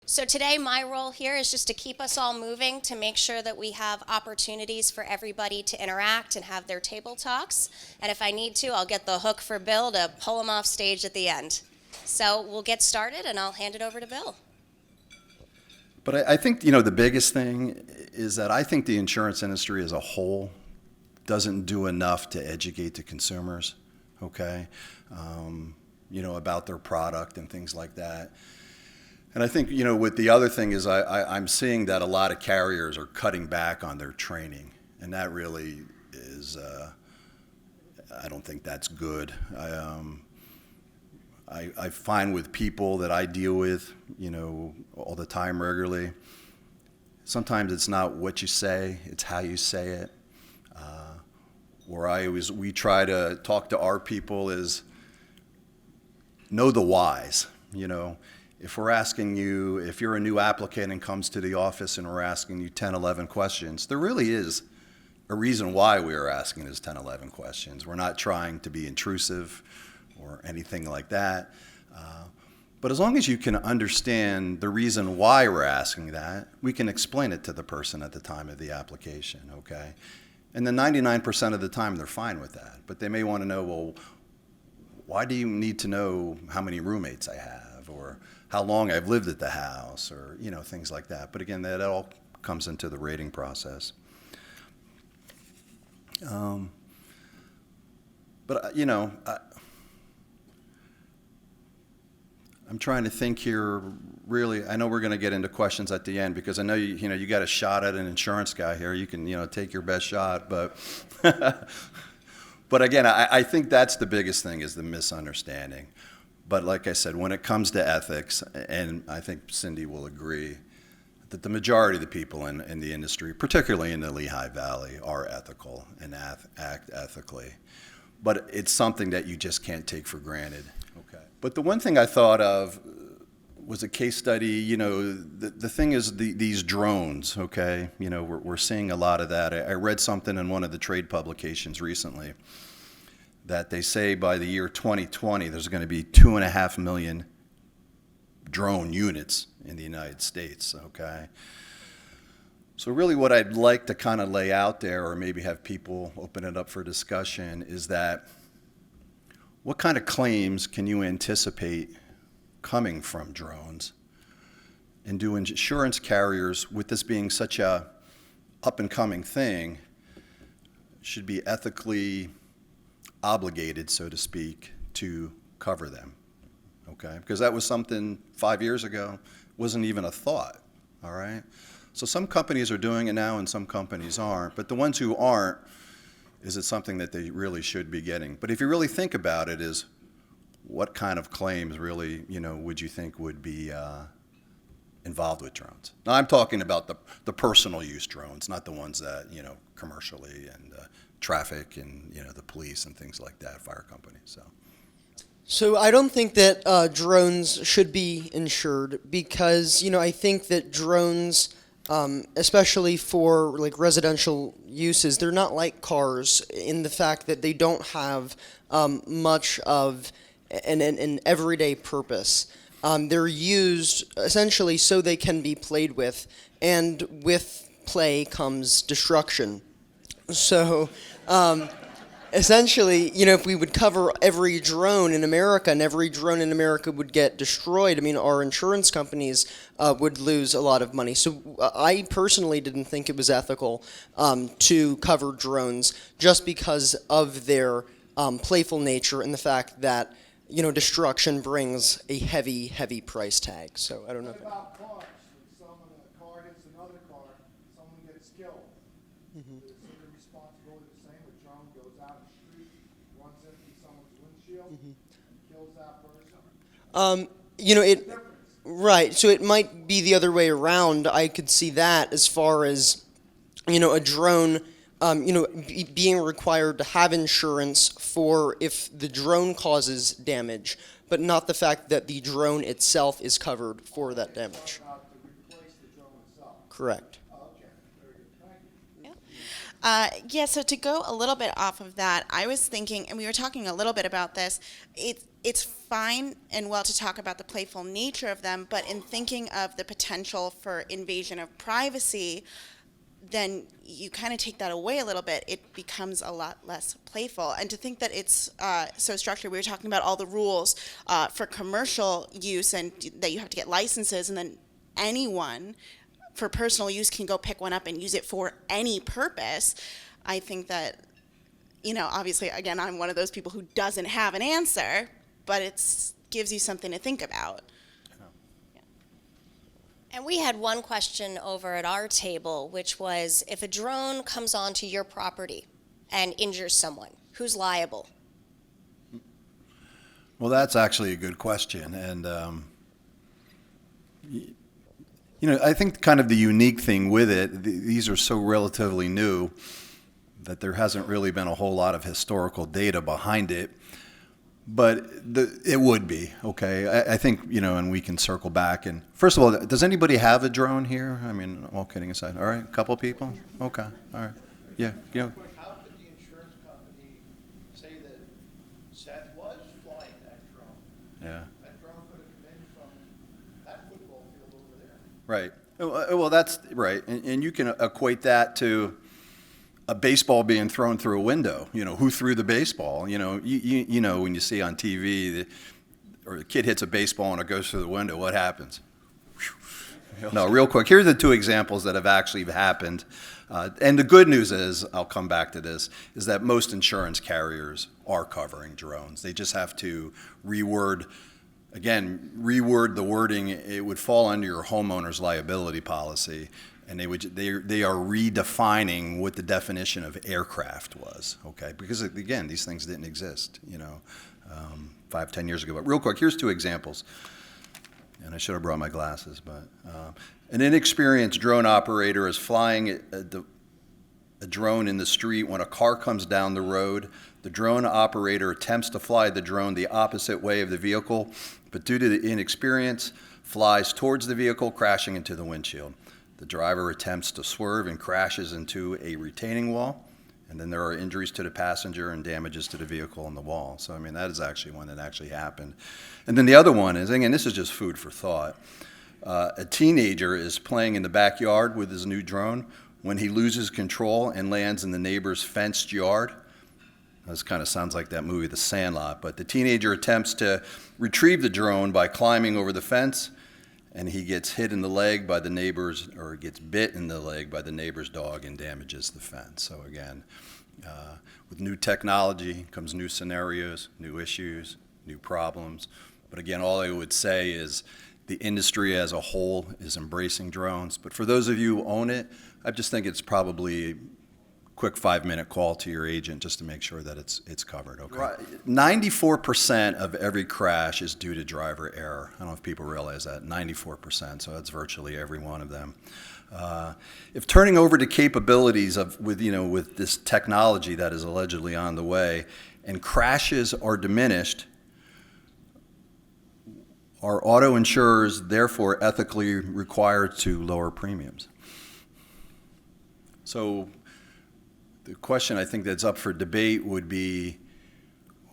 So today, my role here is just to keep us all moving, to make sure that we have opportunities for everybody to interact and have their table talks. And if I need to, I'll get the hook for Bill to pull him off stage at the end. So we'll get started, and I'll hand it over to Bill. But I think, the biggest thing is that I think the insurance industry as a whole doesn't do enough to educate the consumers, okay, about their product and things like that. And I think, with the other thing is I'm seeing that a lot of carriers are cutting back on their training. And that really is, I don't think that's good. I find with people that I deal with, all the time regularly, sometimes it's not what you say, it's how you say it. We try to talk to our people is know the whys, If we're asking you, if you're a new applicant and comes to the office and we're asking you 10, 11 questions, there really is a reason why we are asking those 10, 11 questions. We're not trying to be intrusive or anything like that. But as long as you can understand the reason why we're asking that, we can explain it to the person at the time of the application, okay? And then 99% of the time they're fine with that. But they may want to know, well, why do you need to know how many roommates I have, or how long I've lived at the house, or things like that. But again, that all comes into the rating process. I'm trying to think here. Really, I know we're going to get into questions at the end because I know you got a shot at an insurance guy here. You can take your best shot, but but again, I think that's the biggest thing is the misunderstanding. But like I said, when it comes to ethics, and I think Cindy will agree, that the majority of the people in the industry, particularly in the Lehigh Valley, are ethical and act ethically. But it's something that you just can't take for granted. Okay. But the one thing I thought of was a case study. The thing is these drones, okay? We're seeing a lot of that. I read something in one of the trade publications recently that they say by the year 2020, there's going to be 2.5 million drone units in the United States, okay? So really what I'd like to kind of lay out there, or maybe have people open it up for discussion, is that what kind of claims can you anticipate coming from drones? And do insurance carriers, with this being such a up-and-coming thing, should be ethically obligated, so to speak, to cover them, okay? Because that was something 5 years ago, wasn't even a thought, all right? So some companies are doing it now and some companies aren't, but the ones who aren't, is it something that they really should be getting? But if you really think about it, is what kind of claims really, would you think would be involved with drones? Now I'm talking about the personal use drones, not the ones that, commercially and traffic and, the police and things like that, fire companies, So I don't think that drones should be insured because, I think that drones, especially for like residential uses, they're not like cars in the fact that they don't have much of an everyday purpose. They're used essentially so they can be played with, and with play comes destruction. So essentially, if we would cover every drone in America and every drone in America would get destroyed, our insurance companies would lose a lot of money. So I personally didn't think it was ethical to cover drones just because of their playful nature and the fact that, destruction brings a heavy, heavy price tag. So I don't know. What about cars? If someone, a car hits another car, someone gets killed. Is the responsibility the same? A drone goes out in the street, runs into someone's windshield, kills that person? Right. So it might be the other way around. I could see that as far as, a drone, being required to have insurance for if the drone causes damage, but not the fact that the drone itself is covered for that damage. About to replace the drone itself. Correct. Okay, very good. Thank you. Yeah, so to go a little bit off of that, I was thinking, and we were talking a little bit about this, it's fine and well to talk about the playful nature of them, but in thinking of the potential for invasion of privacy, then you kind of take that away a little bit. It becomes a lot less playful. And to think that it's so structured, we were talking about all the rules for commercial use and that you have to get licenses, and then anyone for personal use can go pick one up and use it for any purpose. I think that, obviously, again, I'm one of those people who doesn't have an answer, but it gives you something to think about. And we had one question over at our table, which was, if a drone comes onto your property and injures someone, who's liable? Well, that's actually a good question. And, I think kind of the unique thing with it, these are so relatively new that there hasn't really been a whole lot of historical data behind it. But it would be, okay? I think, and we can circle back. And first of all, does anybody have a drone here? I mean, all kidding aside. All right, a couple people? Okay, all right. Yeah, How could the insurance company say that Seth was flying that drone? Yeah. That drone could have come in from that football field over there. Right. Well, that's right. And you can equate that to a baseball being thrown through a window. Who threw the baseball? You know when you see on TV, or a kid hits a baseball and it goes through the window, what happens? No, real quick, here are the two examples that have actually happened. And the good news is, I'll come back to this, is that most insurance carriers are covering drones. They just have to reword the wording. It would fall under your homeowner's liability policy. And they are redefining what the definition of aircraft was, okay? Because again, these things didn't exist, 5-10 years ago. But real quick, here's two examples. And I should have brought my glasses, but an inexperienced drone operator is flying a drone in the street when a car comes down the road. The drone operator attempts to fly the drone the opposite way of the vehicle, but due to the inexperience, flies towards the vehicle, crashing into the windshield. The driver attempts to swerve and crashes into a retaining wall, and then there are injuries to the passenger and damages to the vehicle and the wall. So, that is actually one that actually happened. And then the other one is, again, this is just food for thought. A teenager is playing in the backyard with his new drone when he loses control and lands in the neighbor's fenced yard. This kind of sounds like that movie, The Sandlot, but the teenager attempts to retrieve the drone by climbing over the fence, and he gets hit in the leg by the neighbor's, or gets bit in the leg by the neighbor's dog and damages the fence. So again, with new technology comes new scenarios, new issues, new problems. But again, all I would say is the industry as a whole is embracing drones. But for those of you who own it, I just think it's probably a quick 5-minute call to your agent just to make sure that it's covered, okay? Right. 94% of every crash is due to driver error. I don't know if people realize that, 94%, so that's virtually every one of them. If turning over to capabilities with this technology that is allegedly on the way, and crashes are diminished, are auto insurers therefore ethically required to lower premiums? So the question I think that's up for debate would be,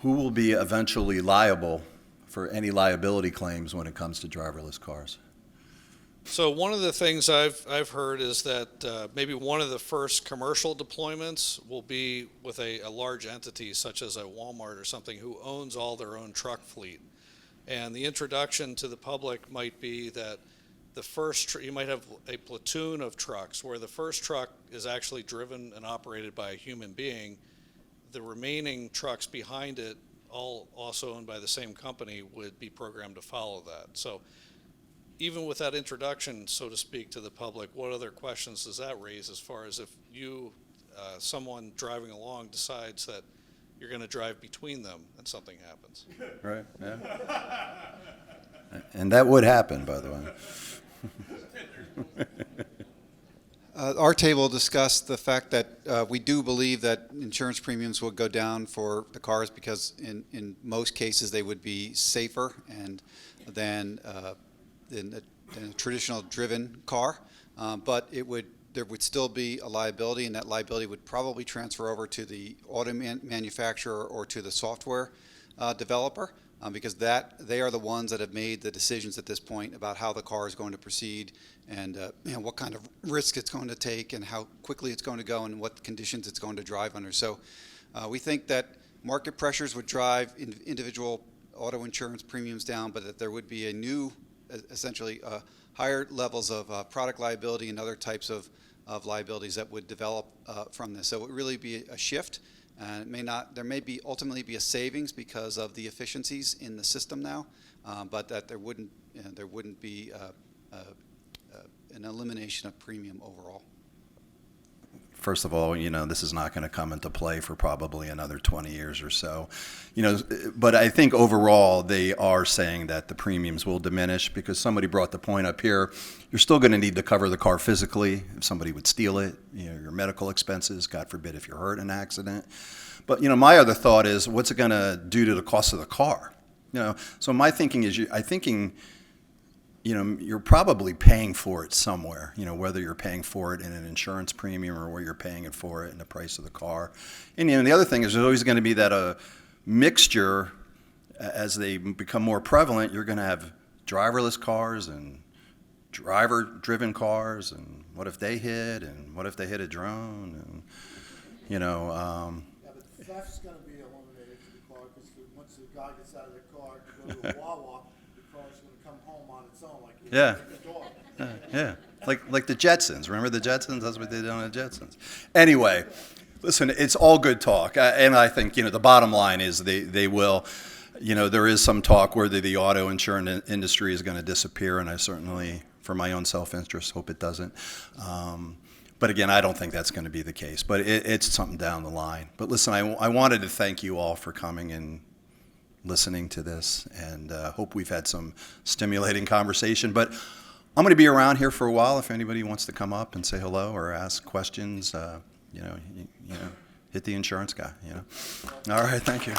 who will be eventually liable for any liability claims when it comes to driverless cars? So one of the things I've heard is that maybe one of the first commercial deployments will be with a large entity such as a Walmart or something who owns all their own truck fleet. And the introduction to the public might be that the first, you might have a platoon of trucks where the first truck is actually driven and operated by a human being. The remaining trucks behind it, all also owned by the same company, would be programmed to follow that. So even with that introduction, so to speak, to the public, what other questions does that raise as far as if you, someone driving along decides that you're going to drive between them and something happens? Right, yeah. And that would happen, by the way. Our table discussed the fact that we do believe that insurance premiums will go down for the cars because in most cases they would be safer than a traditional driven car, but there would still be a liability, and that liability would probably transfer over to the auto manufacturer or to the software developer. because they are the ones that have made the decisions at this point about how the car is going to proceed and what kind of risk it's going to take and how quickly it's going to go and what conditions it's going to drive under. So we think that market pressures would drive individual auto insurance premiums down, but that there would be a new, essentially higher levels of product liability and other types of liabilities that would develop from this. So it would really be a shift. There may be ultimately be a savings because of the efficiencies in the system now, but that there wouldn't be an elimination of premium overall. First of all, this is not going to come into play for probably another 20 years or so. But I think overall they are saying that the premiums will diminish because somebody brought the point up here. You're still going to need to cover the car physically if somebody would steal it, your medical expenses, God forbid if you're hurt in an accident. But, my other thought is what's it going to do to the cost of the car? So my thinking is you're probably paying for it somewhere, whether you're paying for it in an insurance premium or where you're paying it for it in the price of the car. And, the other thing is there's always going to be that mixture as they become more prevalent. You're going to have driverless cars and driver-driven cars, and what if they hit, and what if they hit a drone, and, Yeah, but theft's gonna be eliminated for the car, because once the guy gets out of the car to go to a Wawa, the car's gonna come home on its own, like Yeah. the dog. Yeah, like the Jetsons. Remember the Jetsons? That's what they did on the Jetsons. Anyway, listen, it's all good talk, and I think the bottom line is they will. There is some talk whether the auto insurance industry is going to disappear, and I certainly, for my own self-interest, hope it doesn't. But again, I don't think that's going to be the case. But it's something down the line. But listen, I wanted to thank you all for coming and listening to this, and hope we've had some stimulating conversation. But I'm going to be around here for a while. If anybody wants to come up and say hello or ask questions, hit the insurance guy. All right, thank you.